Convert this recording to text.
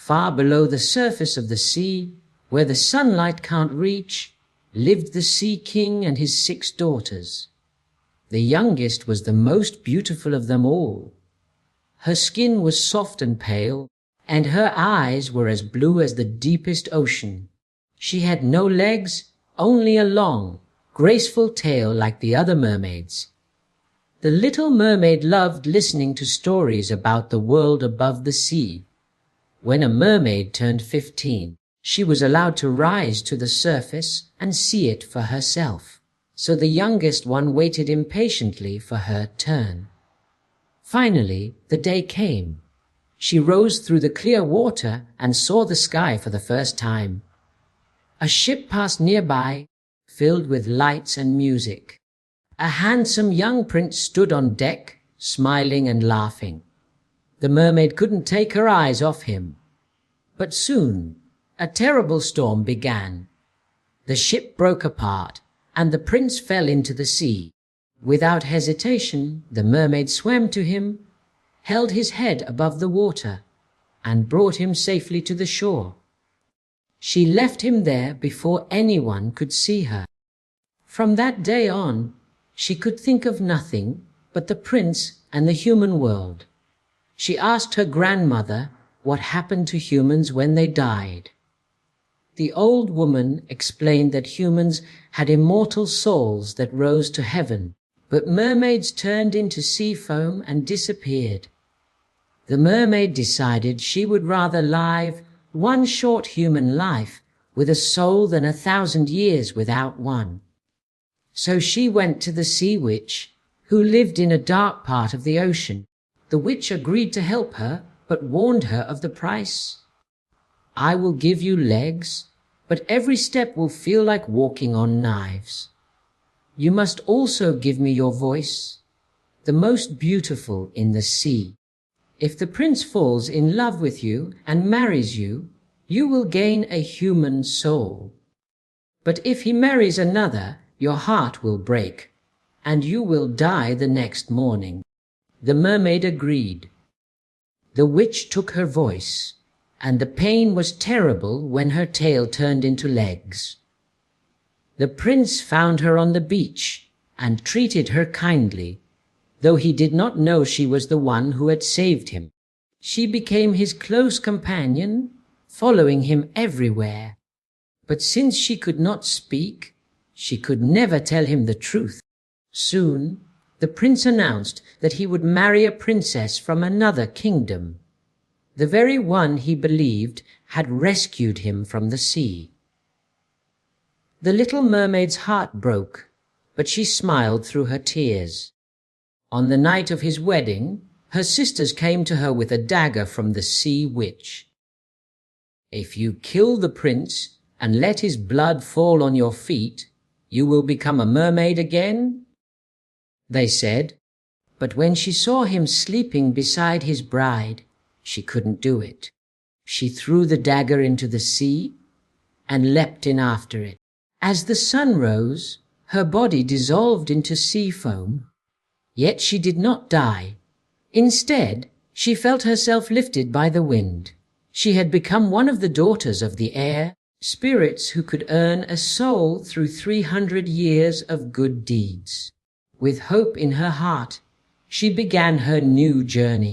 Far below the surface of the sea, where the sunlight can't reach, lived the Sea King and his 6 daughters. The youngest was the most beautiful of them all. Her skin was soft and pale, and her eyes were as blue as the deepest ocean. She had no legs, only a long, graceful tail like the other mermaids. The little mermaid loved listening to stories about the world above the sea. When a mermaid turned 15, she was allowed to rise to the surface and see it for herself. So the youngest one waited impatiently for her turn. Finally, the day came. She rose through the clear water and saw the sky for the first time. A ship passed nearby, filled with lights and music. A handsome young prince stood on deck, smiling and laughing. The mermaid couldn't take her eyes off him. But soon, a terrible storm began. The ship broke apart, and the prince fell into the sea. Without hesitation, the mermaid swam to him, held his head above the water, and brought him safely to the shore. She left him there before anyone could see her. From that day on, she could think of nothing but the prince and the human world. She asked her grandmother what happened to humans when they died. The old woman explained that humans had immortal souls that rose to heaven, but mermaids turned into sea foam and disappeared. The mermaid decided she would rather live one short human life with a soul than 1,000 years without one. So she went to the sea witch, who lived in a dark part of the ocean. The witch agreed to help her, but warned her of the price. "I will give you legs, but every step will feel like walking on knives. You must also give me your voice, the most beautiful in the sea. If the prince falls in love with you and marries you, you will gain a human soul. But if he marries another, your heart will break, and you will die the next morning." The mermaid agreed. The witch took her voice, and the pain was terrible when her tail turned into legs. The prince found her on the beach and treated her kindly, though he did not know she was the one who had saved him. She became his close companion, following him everywhere. But since she could not speak, she could never tell him the truth. Soon, the prince announced that he would marry a princess from another kingdom, the very one he believed had rescued him from the sea. The little mermaid's heart broke, but she smiled through her tears. On the night of his wedding, her sisters came to her with a dagger from the sea witch. "If you kill the prince and let his blood fall on your feet, you will become a mermaid again," they said. But when she saw him sleeping beside his bride, she couldn't do it. She threw the dagger into the sea and leapt in after it. As the sun rose, her body dissolved into sea foam. Yet she did not die. Instead, she felt herself lifted by the wind. She had become one of the daughters of the air, spirits who could earn a soul through 300 years of good deeds. With hope in her heart, she began her new journey.